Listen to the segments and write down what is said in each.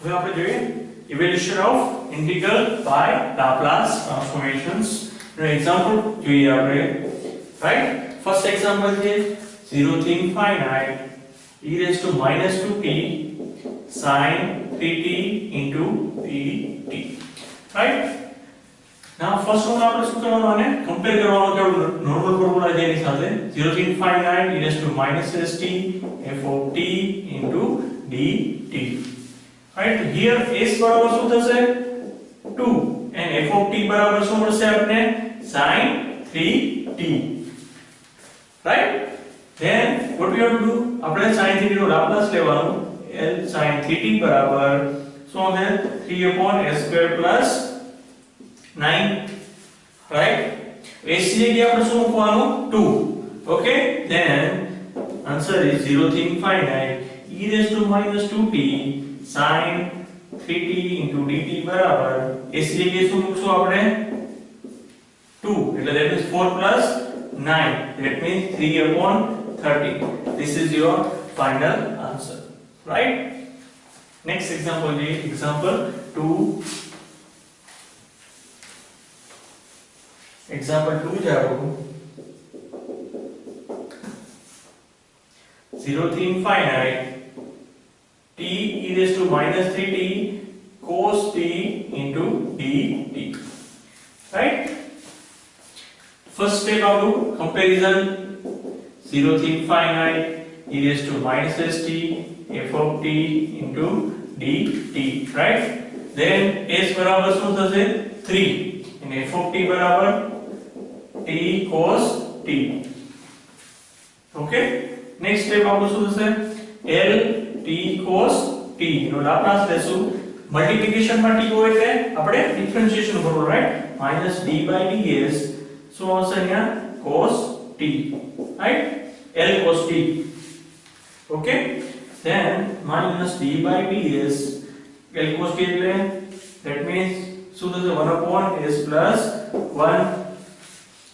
હવે આપણે જોઈએ evaluation of integral by Laplace transformations નો એક્ઝામ્પલ જોઈએ આપણે, રાઈટ. ફર્સ્ટ એક્ઝામ્પલ છે 0 થી infinite e raised to minus 2t sin 3t into dt, right. now first one આપણે શું કરવાનું, આને કમ્પેર કરવાનું કે નોર્મલ ફોર્મ્યુલા છે એની સાથે 0 થી infinite e raised to minus st f of t into dt, right. here s બરાબર શું થશે 2 and f of t બરાબર શું મળશે આપણે sin 3t, right. then what we have to do, આપણે sin 3t નો લાપ્લાસ લેવાનું. l sin 3t બરાબર શું હશે 3/s² plus 9, right. s ની જગ્યાએ આપણે શું મૂકવાનું 2, okay. then answer is 0 થી infinite e raised to minus 2t sin 3t into dt બરાબર s ની જગ્યાએ શું મૂકશું આપણે 2, એટલે that means 4 plus 9, that means 3/30. this is your final answer, right. next example is example 2. example 2 જાઓ 0 થી infinite t e raised to minus 3t cos t into dt, right. first step of comparison 0 થી infinite e raised to minus st f of t into dt, right. then s બરાબર શું થશે 3 and f of t બરાબર t cos t, okay. next step આપણું શું થશે l t cos t નો Laplace લેશું. Multiplication માં t હોય એટલે આપણે ડિફરન્શિએશન કરવું, right. minus d by ds શું આવશે અહીંયા cos t, right. l cos t, okay. then minus d by ds l cos t એટલે that means શું થશે 1/s plus 1,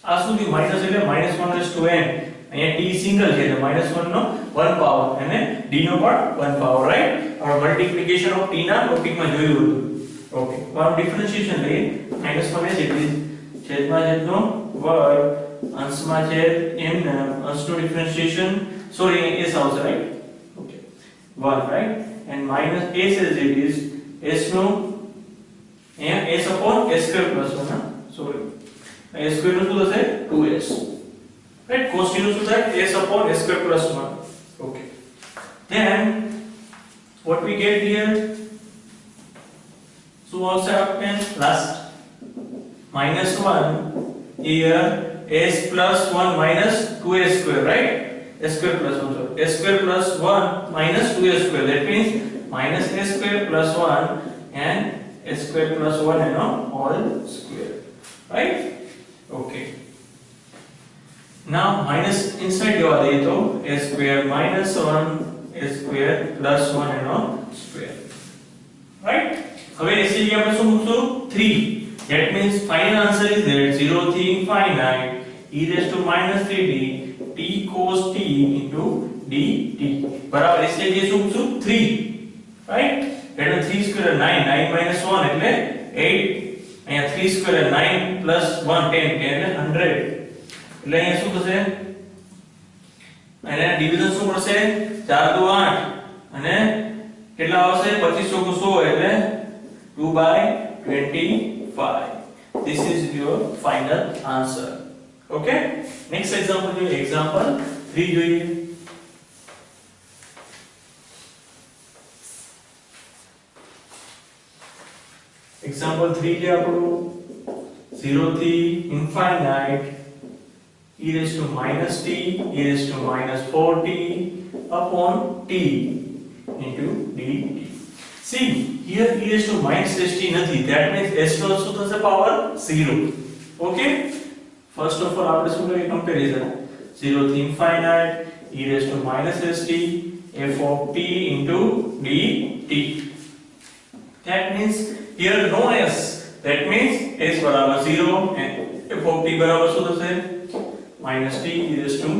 આ સુધી માઈનસ એટલે -1/n, અહીંયા t સિંગલ છે એટલે -1 નો 1 પાવર અને d નો પણ 1 પાવર, રાઈટ. આપણે મલ્ટીપ્લિકેશન ઓફ t ના ટોપિકમાં જોયું હતું, ઓકે. હવે ડિફરન્શિએશન લઈએ. -1s એટલે છેદમાં છેદનો વર્ગ અંશમાં છેદ n ના અંશનું ડિફરન્શિએશન, સોરી s આવશે, right, okay 1, right. and minus s as it is s નો અહીંયા s upon s² plus 1, હા સોરી s² નું શું થશે 2s, right. cos t નું શું થાય s upon s² plus 1, okay. then what we get here, so also આપણે last -1 here s plus 1 minus 2s², right. s² plus 1, sorry s² plus 1 minus 2s², that means minus s² plus 1 and s² plus 1 and all square, right. okay. now minus inside જવા દઈએ તો s² minus 1 s² plus 1 and all square, right. હવે s ની જગ્યાએ આપણે શું મૂકશું 3, that means final answer is that 0 થી infinite e raised to minus 3t t cos t into dt બરાબર s ની જગ્યાએ શું મૂકશું 3, right. એટલે 3 સ્ક્વેર 9, 9 minus 1 એટલે 8, અહીંયા 3 સ્ક્વેર 9 plus 1 10, 10 એટલે 100, એટલે અહીંયા શું થશે, અને ડિવિઝન શું મળશે 4 2 8 અને કેટલા આવશે 25 ચોકુ 100 એટલે 2/25. this is your final answer, okay. next example જોઈએ, example 3 જોઈએ. example 3 જે આપણું 0 થી infinite e raised to minus t e raised to minus 4t upon t into dt. see here e raised to minus st નથી, that means s નો શું થશે power 0, okay. first of all આપણે શું કરીએ comparison 0 થી infinite e raised to minus st f of t into dt, that means here no s, that means s બરાબર 0 and f of t બરાબર શું થશે minus t e raised to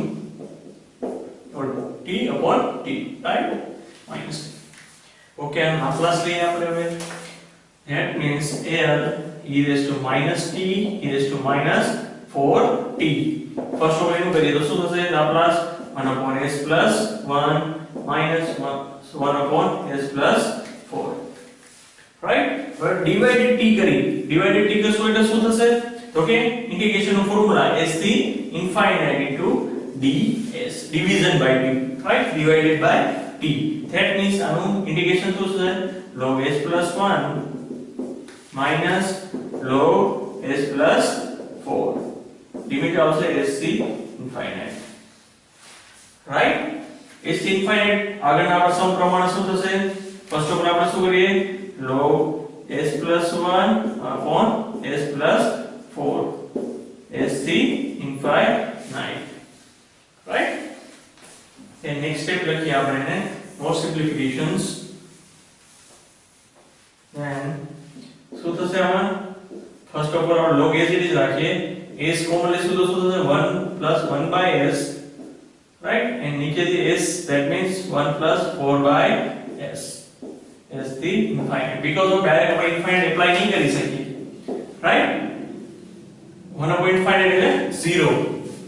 or t upon t, right. minus t, okay. Okay Laplace લઈએ આપણે હવે that means l e raised to minus t e raised to minus 4t first order એનું કરીએ તો શું થશે Laplace 1 upon s plus 1 minus 1 upon s plus 4 right but divided t કરી divided t કરશું એટલે શું થશે તો કે ઇન્ટિગ્રેશન નો ફોર્મ્યુલા s થી infinite into ds division by t right divided by t that means આનું ઇન્ટિગ્રેશન શું થશે log s plus 1 minus log s plus 4 limit આવશે s થી infinite right s થી infinite આગળના આપણા સમ પ્રમાણે શું થશે ફર્સ્ટ ઓફ ઓલ આપણે શું કરીએ log s plus 1 upon s plus 4 s થી infinite right then next step લખીએ આપણે એને more simplifications then શું થશે આમાં ફર્સ્ટ ઓફ ઓલ આપણે log as it is રાખીએ s કોમન લેશું તો શું થશે 1 plus 1 by s right and નીચેથી s that means 1 plus 4 by s s the infinite because of direct આપણે infinite apply નહીં કરી શકીએ right 1 upon infinite એટલે 0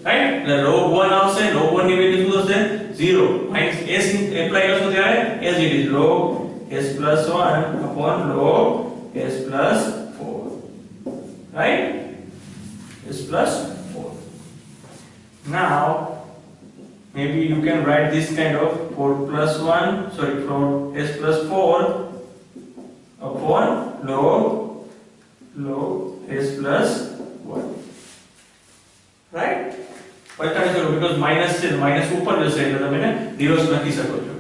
right એટલે log 1 આવશે log 1 ની વેલ્યુ શું થશે 0 minus s apply કરશો ત્યારે as it is log s plus 1 upon log s plus 4 right s plus 4 now maybe you can write this kind of 4 plus 1 sorry 4 s plus 4 upon log s plus 1 right પલટાવી શકો because minus છે minus ઉપર જશે એટલે તમે ને reverse લખી શકો છો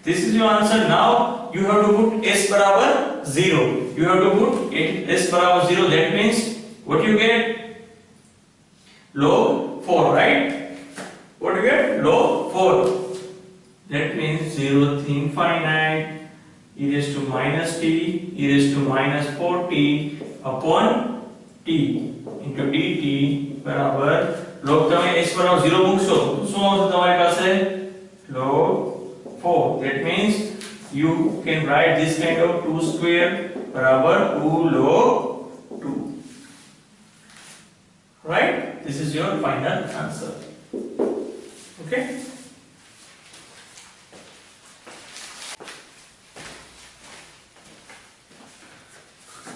this is your answer now you have to put s બરાબર 0 you have to put s બરાબર 0 that means what you get log 4 right what you get log 4 that means 0 to infinite e raised to minus t e raised to minus 4t upon t into dt બરાબર log તમે s બરાબર 0 મૂકશો તો શું આવશે તમારી પાસે log 4 that means you can write this kind of 2 square बराबर 2 log 2 right this is your final answer okay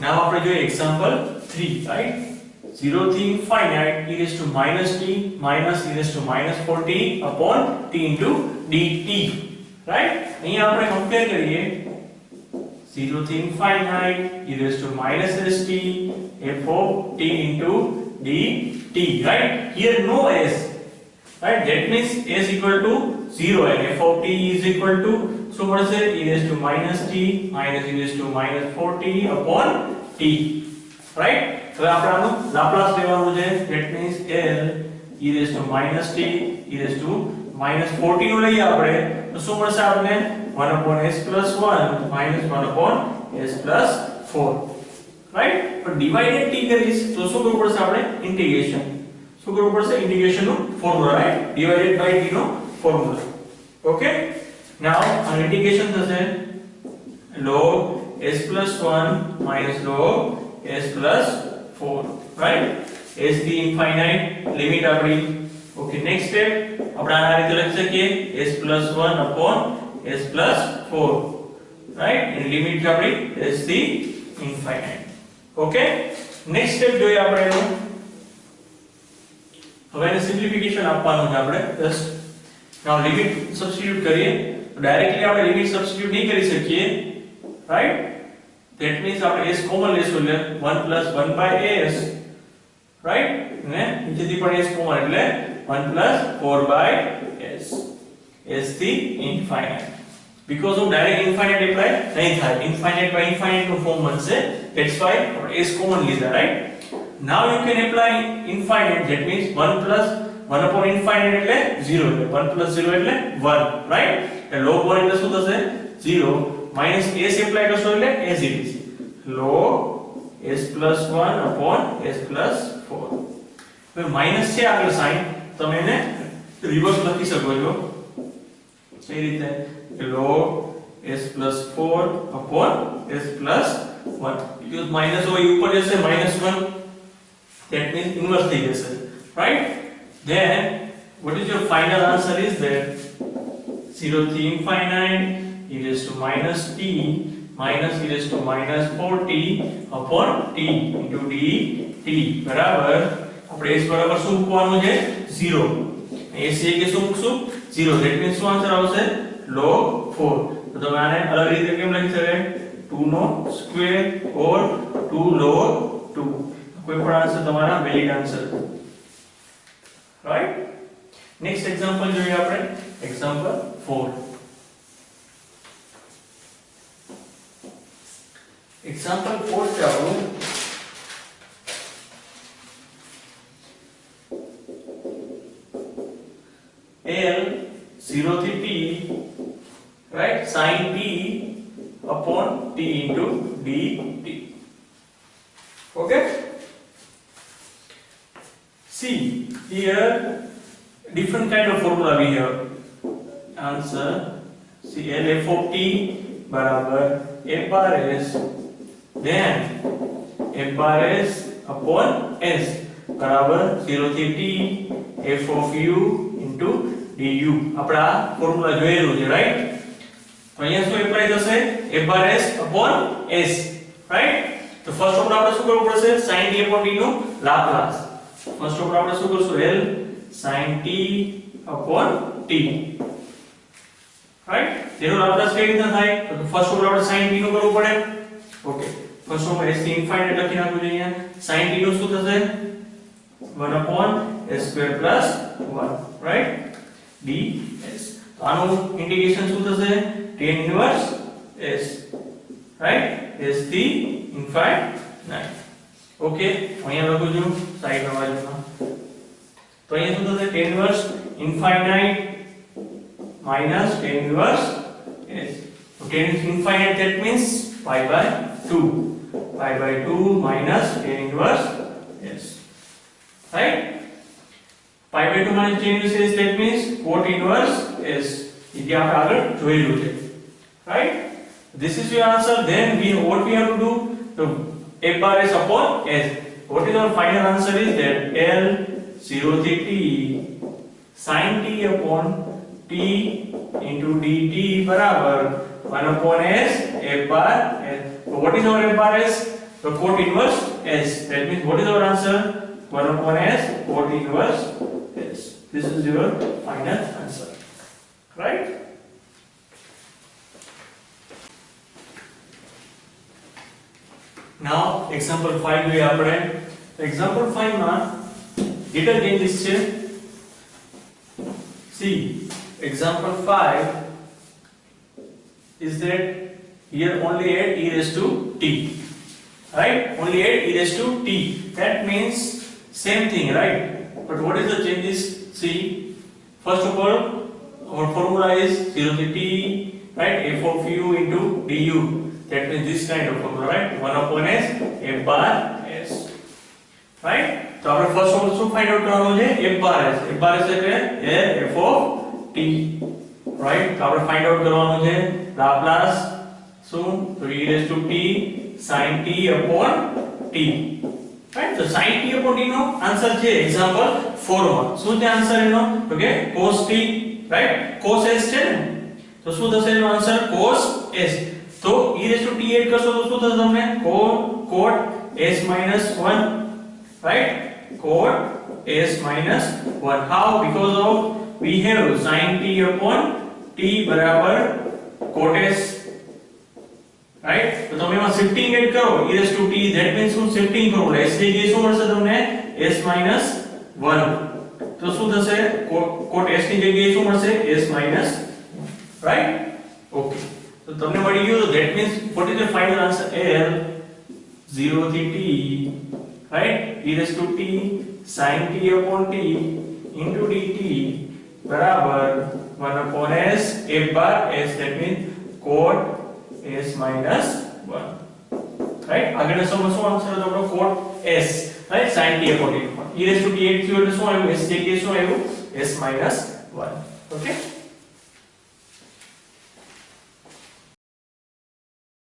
now આપણે જોઈએ example 3 right 0 to infinite e raised to minus t minus e raised to minus 4t upon t into dt right અહીંયા આપણે compare કરીએ 0 to infinite e raised to minus st f of t into dt right here no s right that means s equal to 0 and f of t is equal to so what is it e raised to minus t minus e raised to minus 4t upon t right હવે આપણે આનું Laplace લેવાનું છે that means l e raised to minus t e raised to minus 4t નું લઈએ આપણે તો શું મળશે આપણને 1 upon s plus 1 minus 1 upon s plus 4 right પણ ડિવાઇડેડ t કરીશ તો શું કરવું પડશે આપણે ઇન્ટિગ્રેશન શું કરવું પડશે ઇન્ટિગ્રેશન નું formula right divided by t નો ફોર્મ્યુલા ઓકે નાઉ આ ઇન્ટિગ્રેશન થશે log s plus 1 minus log s plus 4 right s the infinite limit આપણી ઓકે નેક્સ્ટ સ્ટેપ આપણે આ રીતે લખી શકીએ s plus 1 upon s plus 4 right and limit આપણી s the infinite okay next step જોઈએ આપણે એનું હવે એને સિમ્પ્લિફિકેશન આપવાનું છે આપણે જસ્ટ નાઉ લિમિટ સબસ્ટિટ્યુટ કરીએ ડાયરેક્ટલી આપણે લિમિટ સબસ્ટિટ્યુટ નહીં કરી શકીએ રાઈટ that means આપણે s કોમન લેશું એટલે 1 plus 1 by s right ને નીચેથી પણ s કોમન એટલે 1 plus 4 by s s the infinite because of direct infinite apply નહીં થાય infinite by infinite નું ફોર્મ બનશે that's why આપણે s કોમન લીધા right now you can apply infinite that means 1 plus 1 upon infinite એટલે 0 એટલે 1 plus 0 એટલે 1 right એટલે log 1 એટલે શું થશે 0 minus s apply કરશો એટલે as it is log s plus 1 upon s plus 4 હવે માઈનસ છે આગળ સાઈન તમે એને રિવર્સ લખી શકો છો એ રીતે log s plus 4 upon s plus 1. Because minus over ઉપર જશે -1, that means inverse થઈ જશે, right? Then what is your final answer is that 0 to infinite e raised to minus t minus e raised to minus 4t upon t into dt બરાબર આપણે s બરાબર શું મૂકવાનું છે 0 s કે શું મૂકશું 0, that means શું આન્સર આવશે log 4. તો તમે આને અલગ રીતે કેમ લખી શકાય 2 નો સ્ક્વેર ઓર 2 log 2, કોઈ પણ આન્સર તમારા valid answer, right? Next example જોઈએ આપણે, એક્ઝામ્પલ 4. એક્ઝામ્પલ 4 છે આપણું. L 0 થી t, right, sin t upon t into dt. Okay, see here different kind of formula we have. Answer, see L f of t बराबर f bar s, then f bar s upon s बराबर 0 થી t f of u into du. આપડા formula જોયેલું છે, right? તો અહીંયા શું apply થશે f bar s upon s, right? તો ફર્સ્ટ ઓફ ઓલ આપણે શું કરવું પડશે sin t upon t નું લાપ્લાસ. ફર્સ્ટ ઓફ ઓલ આપણે શું કરશું L sin t upon t, right? જેનો લાપ્લાસ કેવી રીતે થાય તો ફર્સ્ટ ઓફ ઓલ આપણે sin t નું કરવું પડે. Okay, first of all s થી ઇન્ફાઇનાઇટ લખી નાખવું જોઈએ. sin t નું શું થશે 1 upon s square plus 1, right, ds. તો આનું ઇન્ટિગ્રેશન શું થશે tan inverse s, right, s થી ઇન્ફાઇનાઇટ. ઓકે, અહીંયા લખું છું સાઈડમાં બાજુમાં. તો અહીંયા શું થશે tan inverse infinite minus tan inverse s. So tan infinite, that means pi by 2 minus tan inverse s, right? pi by 2 minus tan inverse s, that means cot inverse s. ये આપણે આગળ જોયેલું છે, right? This is your answer. Then what we have to do, the f bar s upon s. What is our final answer is that L 0 to t sin t upon t into dt बराबर 1 upon s f bar s. So what is our f bar s? The cot inverse s. That means what is our answer? 1 upon s cot inverse s. This is your final answer, right? Now example 5 જોઈએ આપણે. Example 5 માં data changes છે. See, example 5 is that here only add e raised to t, right? Only add e raised to t. That means same thing, right? But what is the changes? See, first of all, our formula is 0 to t, right, f of u into du. That means this kind of formula, right? 1 upon s f bar s, right? So આપણે first of all શું find out કરવાનું છે f bar s. f bar s એટલે f of t, right? તો આપણે find out કરવાનું છે Laplace શું તો e raised to t sin t upon t, right? So sin t upon t no answer છે એક્ઝામ્પલ 4 માં. શું છે આન્સર એનો? તો કે cos t, right? cos s છે ને, તો શું થશે એનો આન્સર cos s. તો e raised to t add કરશો તો શું થશે તમને cot s minus 1, right? cot s minus 1. How? Because of we have sin t upon t બરાબર cot s, right? તો તમે એમાં શિફ્ટિંગ એડ કરો e raised to t, that means શું શિફ્ટિંગ કરો s જગ્યાએ શું મળશે તમને s minus 1. તો શું થશે cot s ની જગ્યાએ શું મળશે s minus 1, right? Okay, તો તમને મળી ગયું. That means what is the final answer? L 0 થી t, right, e raised to t sin t upon t into dt बराबर 1 upon s f bar s. That means cot s minus 1, right? આગળનો શું answer હતો આપણો cot s, right, sin t upon t. e raised to t એક થયું એટલે શું આવ્યું s જગ્યાએ શું આવ્યું s minus 1. Okay.